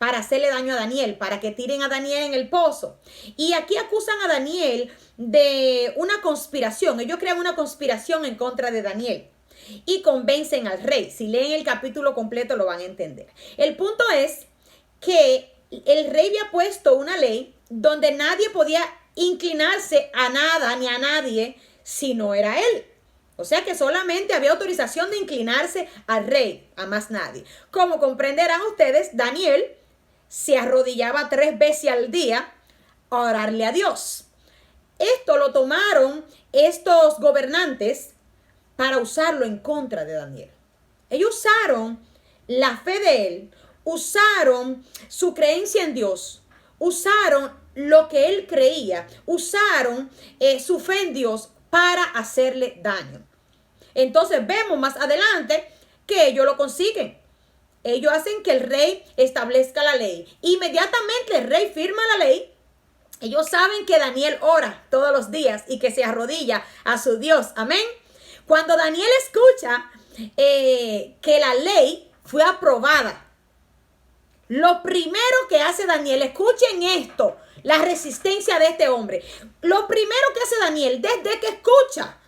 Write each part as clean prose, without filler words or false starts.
para hacerle daño a Daniel, para que tiren a Daniel en el pozo. Y aquí acusan a Daniel de una conspiración. Ellos crean una conspiración en contra de Daniel y convencen al rey. Si leen el capítulo completo lo van a entender. El punto es que el rey había puesto una ley donde nadie podía inclinarse a nada ni a nadie si no era él. O sea que solamente había autorización de inclinarse al rey, a más nadie. Como comprenderán ustedes, Daniel se arrodillaba 3 veces al día a orarle a Dios. Esto lo tomaron estos gobernantes para usarlo en contra de Daniel. Ellos usaron la fe de él, usaron su creencia en Dios, usaron lo que él creía, usaron su fe en Dios para hacerle daño. Entonces vemos más adelante que ellos lo consiguen. Ellos hacen que el rey establezca la ley. Inmediatamente el rey firma la ley. Ellos saben que Daniel ora todos los días y que se arrodilla a su Dios. Amén. Cuando Daniel escucha que la ley fue aprobada, lo primero que hace Daniel, escuchen esto, la resistencia de este hombre. Lo primero que hace Daniel desde que escucha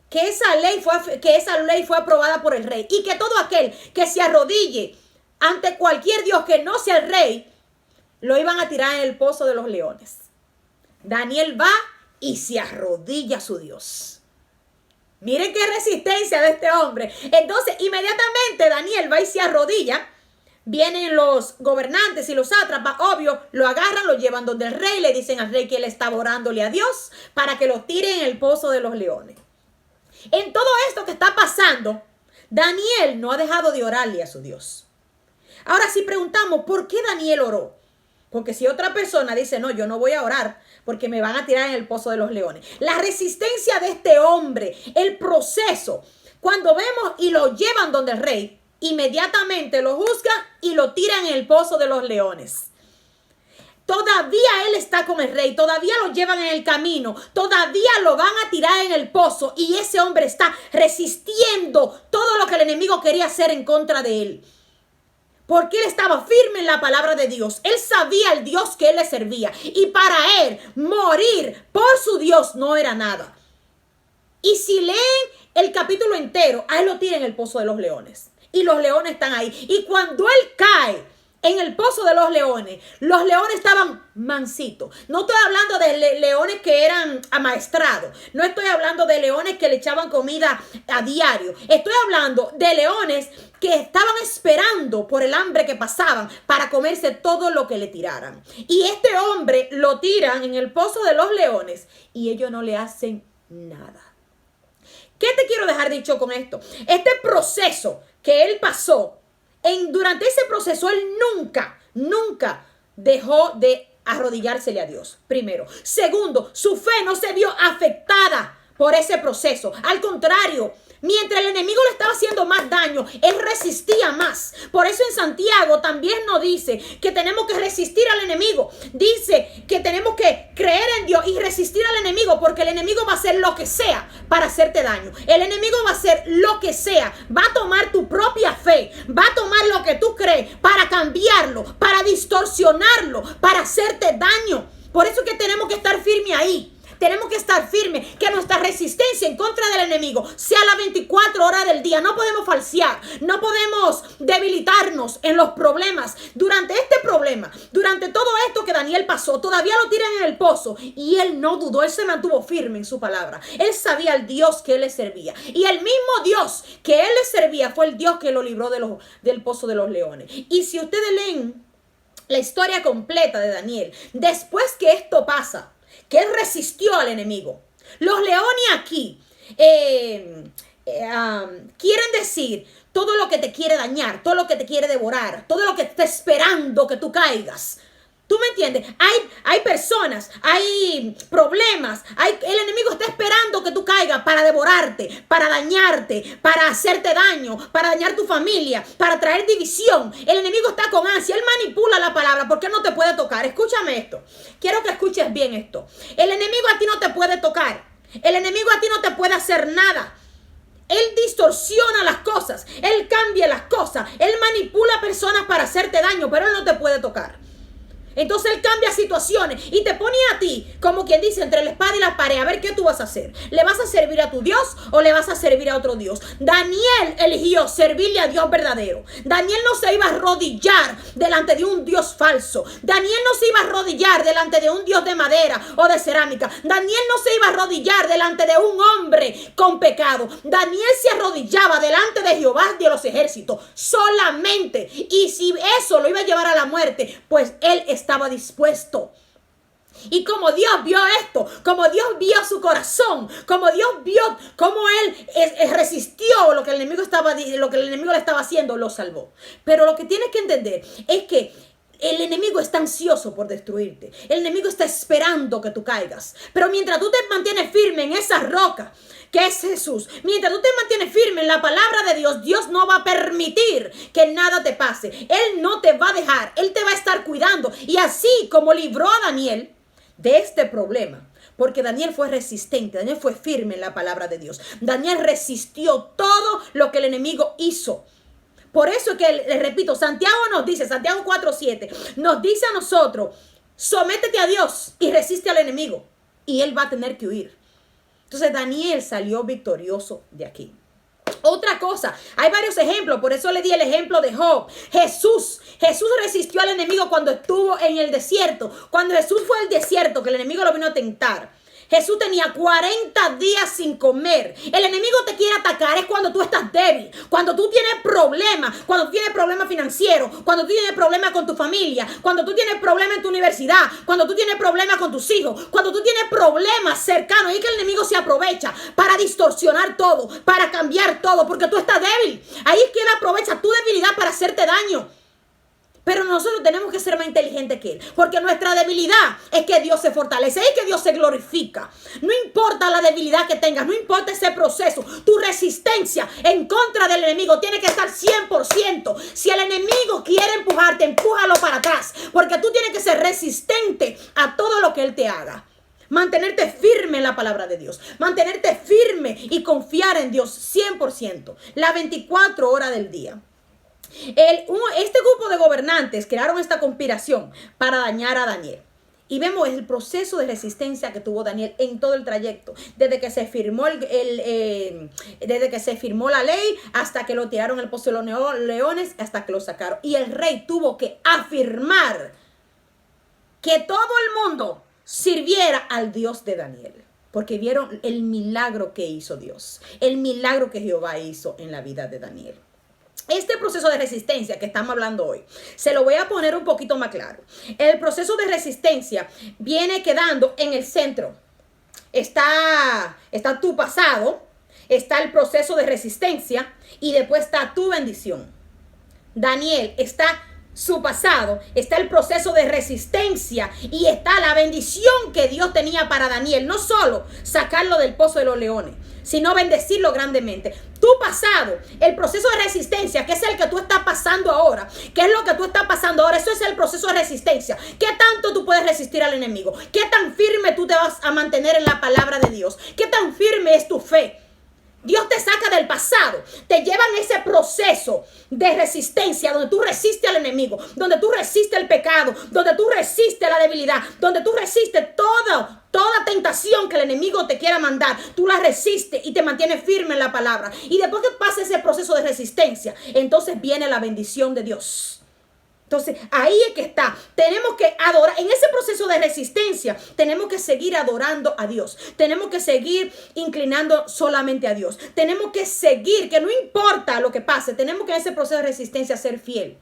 que esa ley fue aprobada por el rey y que todo aquel que se arrodille ante cualquier Dios que no sea el rey, lo iban a tirar en el pozo de los leones. Daniel va y se arrodilla a su Dios. Miren qué resistencia de este hombre. Entonces, inmediatamente Daniel va y se arrodilla. Vienen los gobernantes y los sátrapas, obvio, lo agarran, lo llevan donde el rey, le dicen al rey que él estaba orándole a Dios para que lo tiren en el pozo de los leones. En todo esto que está pasando, Daniel no ha dejado de orarle a su Dios. Ahora si preguntamos, ¿por qué Daniel oró? Porque si otra persona dice, no, yo no voy a orar porque me van a tirar en el pozo de los leones. La resistencia de este hombre, el proceso, cuando vemos y lo llevan donde el rey, inmediatamente lo juzgan y lo tiran en el pozo de los leones. Todavía él está con el rey, todavía lo llevan en el camino, todavía lo van a tirar en el pozo y ese hombre está resistiendo todo lo que el enemigo quería hacer en contra de él. Porque él estaba firme en la palabra de Dios. Él sabía el Dios que él le servía. Y para él morir por su Dios no era nada. Y si leen el capítulo entero, a él lo tiran en el pozo de los leones. Y los leones están ahí. Y cuando él cae en el pozo de los leones estaban mansitos. No estoy hablando de leones que eran amaestrados. No estoy hablando de leones que le echaban comida a diario. Estoy hablando de leones que estaban esperando por el hambre que pasaban para comerse todo lo que le tiraran. Y este hombre lo tiran en el pozo de los leones y ellos no le hacen nada. ¿Qué te quiero dejar dicho con esto? Este proceso que él pasó, durante ese proceso él nunca dejó de arrodillársele a Dios. Primero. Segundo, su fe no se vio afectada por ese proceso. Al contrario, mientras el enemigo le estaba haciendo más daño, él resistía más. Por eso en Santiago también nos dice que tenemos que resistir al enemigo. Dice que tenemos que creer en Dios y resistir al enemigo, porque el enemigo va a hacer lo que sea para hacerte daño. El enemigo va a hacer lo que sea. Va a tomar tu propia fe, va a tomar lo que tú crees para cambiarlo, para distorsionarlo, para hacerte daño. Por eso es que tenemos que estar firmes ahí. Tenemos que estar firmes, que nuestra resistencia en contra del enemigo sea las 24 horas del día. No podemos falsear, no podemos debilitarnos en los problemas. Durante este problema, durante todo esto que Daniel pasó, todavía lo tiran en el pozo y él no dudó, él se mantuvo firme en su palabra. Él sabía el Dios que él le servía y el mismo Dios que él le servía fue el Dios que lo libró del pozo de los leones. Y si ustedes leen la historia completa de Daniel, después que esto pasa, que él resistió al enemigo. Los leones aquí quieren decir todo lo que te quiere dañar, todo lo que te quiere devorar, todo lo que está esperando que tú caigas. ¿Tú me entiendes? Hay personas, hay problemas, el enemigo está esperando que tú caigas para devorarte, para dañarte, para hacerte daño, para dañar tu familia, para traer división. El enemigo está con ansia, él manipula la palabra porque no te puede tocar. Escúchame esto, quiero que escuches bien esto. El enemigo a ti no te puede tocar, el enemigo a ti no te puede hacer nada. Él distorsiona las cosas, Él cambia las cosas, Él manipula personas para hacerte daño, pero Él no te puede tocar. Entonces Él cambia situaciones y te pone a ti, como quien dice, entre la espada y la pared, a ver qué tú vas a hacer. ¿Le vas a servir a tu Dios o le vas a servir a otro Dios? Daniel eligió servirle a Dios verdadero. Daniel no se iba a arrodillar delante de un Dios falso. Daniel no se iba a arrodillar delante de un Dios de madera o de cerámica. Daniel no se iba a arrodillar delante de un hombre con pecado. Daniel se arrodillaba delante de Jehová de los ejércitos solamente. Y si eso lo iba a llevar a la muerte, pues él estaba dispuesto. Y como Dios vio esto, como Dios vio su corazón, como Dios vio cómo él resistió lo que el enemigo le estaba haciendo, lo salvó. Pero lo que tienes que entender es que el enemigo está ansioso por destruirte. El enemigo está esperando que tú caigas. Pero mientras tú te mantienes firme en esa roca que es Jesús, mientras tú te mantienes firme en la palabra de Dios, Dios no va a permitir que nada te pase. Él no te va a dejar. Él te va a estar cuidando. Y así como libró a Daniel de este problema, porque Daniel fue resistente, Daniel fue firme en la palabra de Dios. Daniel resistió todo lo que el enemigo hizo. Por eso es que, les repito, Santiago nos dice, Santiago 4:7, nos dice a nosotros, sométete a Dios y resiste al enemigo, y él va a tener que huir. Entonces Daniel salió victorioso de aquí. Otra cosa, hay varios ejemplos, por eso le di el ejemplo de Job. Jesús resistió al enemigo cuando estuvo en el desierto. Cuando Jesús fue al desierto, que el enemigo lo vino a tentar, Jesús tenía 40 días sin comer. El enemigo te quiere atacar es cuando tú estás débil, cuando tú tienes problemas, cuando tú tienes problemas financieros, cuando tú tienes problemas con tu familia, cuando tú tienes problemas en tu universidad, cuando tú tienes problemas con tus hijos, cuando tú tienes problemas cercanos. Y que el enemigo se aprovecha para distorsionar todo, para cambiar todo, porque tú estás débil. Ahí es que él aprovecha tu debilidad para hacerte daño. Pero nosotros tenemos que ser más inteligentes que él, porque nuestra debilidad es que Dios se fortalece y que Dios se glorifica. No importa la debilidad que tengas, no importa ese proceso, tu resistencia en contra del enemigo tiene que estar 100%. Si el enemigo quiere empujarte, empújalo para atrás, porque tú tienes que ser resistente a todo lo que él te haga. Mantenerte firme en la palabra de Dios, mantenerte firme y confiar en Dios 100%, las 24 horas del día. Este grupo de gobernantes crearon esta conspiración para dañar a Daniel. Y vemos el proceso de resistencia que tuvo Daniel en todo el trayecto. Desde que se firmó desde que se firmó la ley hasta que lo tiraron al pozo de los leones, hasta que lo sacaron. Y el rey tuvo que afirmar que todo el mundo sirviera al Dios de Daniel. Porque vieron el milagro que hizo Dios. El milagro que Jehová hizo en la vida de Daniel. Este proceso de resistencia que estamos hablando hoy, se lo voy a poner un poquito más claro. El proceso de resistencia viene quedando en el centro. Está tu pasado, está el proceso de resistencia y después está tu bendición. Daniel, está su pasado, está el proceso de resistencia y está la bendición que Dios tenía para Daniel. No solo sacarlo del pozo de los leones, sino bendecirlo grandemente. Tu pasado, el proceso de resistencia, que es el que tú estás pasando ahora. ¿Qué es lo que tú estás pasando ahora? Eso es el proceso de resistencia. ¿Qué tanto tú puedes resistir al enemigo? ¿Qué tan firme tú te vas a mantener en la palabra de Dios? ¿Qué tan firme es tu fe? Dios te saca del pasado, te lleva en ese proceso de resistencia donde tú resistes al enemigo, donde tú resistes el pecado, donde tú resistes la debilidad, donde tú resistes toda tentación que el enemigo te quiera mandar. Tú la resistes y te mantienes firme en la palabra. Y después que pasa ese proceso de resistencia, entonces viene la bendición de Dios. Entonces, ahí es que está. Tenemos que adorar. En ese proceso de resistencia, tenemos que seguir adorando a Dios. Tenemos que seguir inclinando solamente a Dios. Tenemos que seguir, que no importa lo que pase, tenemos que en ese proceso de resistencia ser fiel.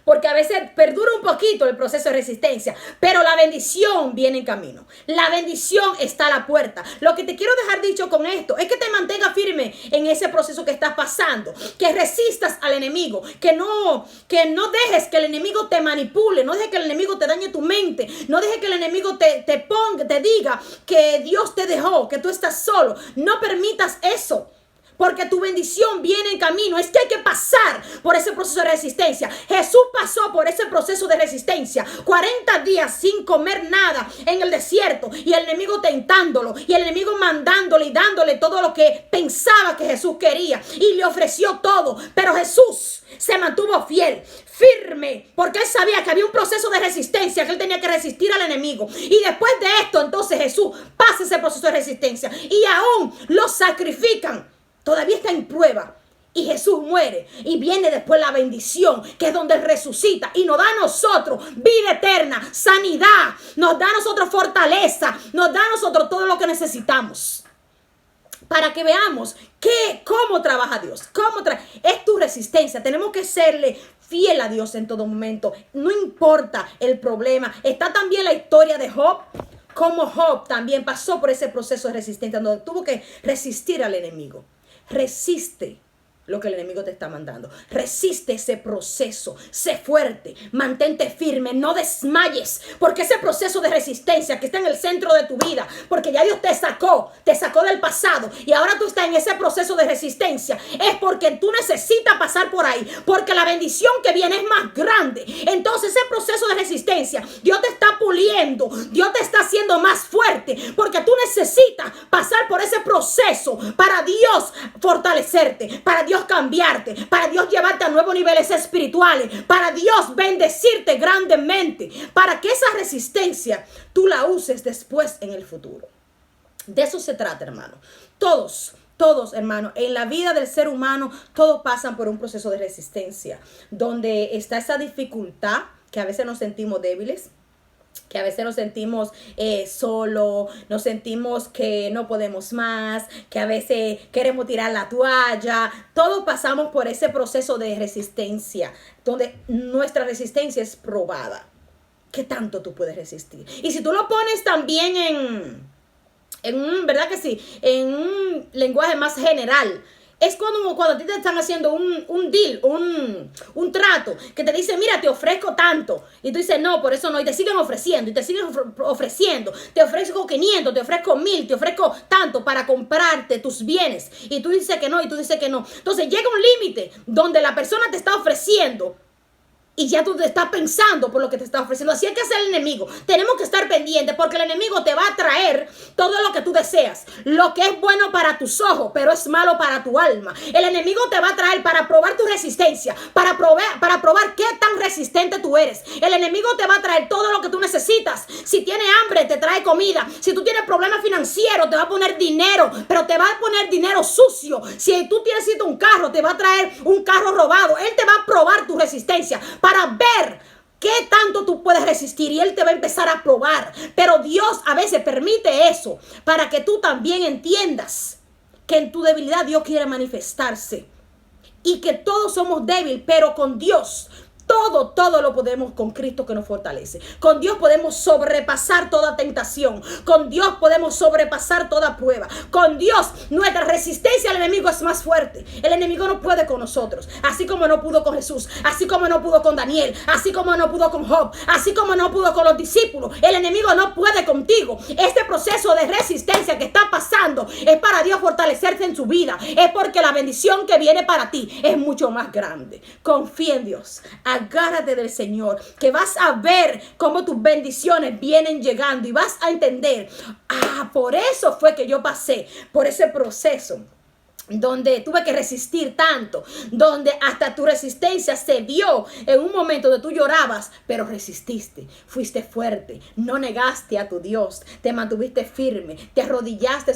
Porque a veces perdura un poquito el proceso de resistencia, pero la bendición viene en camino. La bendición está a la puerta. Lo que te quiero dejar dicho con esto es que te mantengas firme en ese proceso que estás pasando, que resistas al enemigo, que no dejes que el enemigo te manipule, no dejes que el enemigo te dañe tu mente, no dejes que el enemigo te diga que Dios te dejó, que tú estás solo. No permitas eso. porque tu bendición viene en camino. Es que hay que pasar por ese proceso de resistencia. Jesús pasó por ese proceso de resistencia. 40 días sin comer nada en el desierto, y el enemigo tentándolo, y el enemigo mandándole y dándole todo lo que pensaba que Jesús quería, y le ofreció todo. Pero Jesús se mantuvo fiel, firme, porque él sabía que había un proceso de resistencia, que él tenía que resistir al enemigo. Y después de esto, entonces Jesús pasa ese proceso de resistencia, y aún lo sacrifican. Todavía está en prueba. Y Jesús muere. Y viene después la bendición, que es donde Él resucita. Y nos da a nosotros vida eterna, sanidad. Nos da a nosotros fortaleza. Nos da a nosotros todo lo que necesitamos. Para que veamos cómo trabaja Dios. Es tu resistencia. Tenemos que serle fiel a Dios en todo momento. No importa el problema. Está también la historia de Job. Como Job también pasó por ese proceso de resistencia, donde tuvo que resistir al enemigo. Resiste lo que el enemigo te está mandando. Resiste ese proceso. Sé fuerte. Mantente firme. No desmayes. Porque ese proceso de resistencia que está en el centro de tu vida, porque ya Dios te sacó del pasado, y ahora tú estás en ese proceso de resistencia, es porque tú necesitas pasar por ahí, porque la bendición que viene es más grande. Entonces ese proceso de resistencia, Dios te está puliendo, Dios te está haciendo más fuerte, porque tú necesitas pasar por ese proceso para Dios fortalecerte, para Dios cambiarte, para Dios llevarte a nuevos niveles espirituales, para Dios bendecirte grandemente, para que esa resistencia tú la uses después en el futuro. De eso se trata, hermano. Todos, hermano, en la vida del ser humano, todos pasan por un proceso de resistencia, donde está esa dificultad, que a veces nos sentimos débiles, que a veces nos sentimos solos, nos sentimos que no podemos más, que a veces queremos tirar la toalla. Todos pasamos por ese proceso de resistencia, donde nuestra resistencia es probada. ¿Qué tanto tú puedes resistir? Y si tú lo pones también ¿verdad que sí? En un lenguaje más general, es cuando a ti te están haciendo un deal, un trato, que te dicen, mira, te ofrezco tanto. Y tú dices, no, por eso no. Y te siguen ofreciendo, y te siguen ofreciendo. Te ofrezco 500, te ofrezco 1000, te ofrezco tanto para comprarte tus bienes. Y tú dices que no, y tú dices que no. Entonces llega un límite donde la persona te está ofreciendo, y ya tú te estás pensando por lo que te está ofreciendo. Así es que es el enemigo. Tenemos que estar pendientes, porque el enemigo te va a traer todo lo que tú deseas. Lo que es bueno para tus ojos, pero es malo para tu alma. El enemigo te va a traer para probar tu resistencia, para probar qué tan resistente tú eres. El enemigo te va a traer todo lo que tú necesitas. Si tienes hambre, te trae comida. Si tú tienes problemas financieros, te va a poner dinero, pero te va a poner dinero sucio. Si tú necesitas un carro, te va a traer un carro robado. Él te va a probar tu resistencia para ver qué tanto tú puedes resistir, y Él te va a empezar a probar. Pero Dios a veces permite eso para que tú también entiendas que en tu debilidad Dios quiere manifestarse, y que todos somos débiles, pero con Dios todo lo podemos, con Cristo que nos fortalece. Con Dios podemos sobrepasar toda tentación. Con Dios podemos sobrepasar toda prueba. Con Dios nuestra resistencia al enemigo es más fuerte. El enemigo no puede con nosotros, así como no pudo con Jesús, así como no pudo con Daniel, así como no pudo con Job, así como no pudo con los discípulos. El enemigo no puede contigo. Este proceso de resistencia que está pasando es para Dios fortalecerse en su vida. Es porque la bendición que viene para ti es mucho más grande. Confía en Dios. Agárrate del Señor, que vas a ver cómo tus bendiciones vienen llegando, y vas a entender, por eso fue que yo pasé por ese proceso donde tuve que resistir tanto, donde hasta tu resistencia se vio en un momento donde tú llorabas, pero resististe, fuiste fuerte, no negaste a tu Dios, te mantuviste firme, te arrodillaste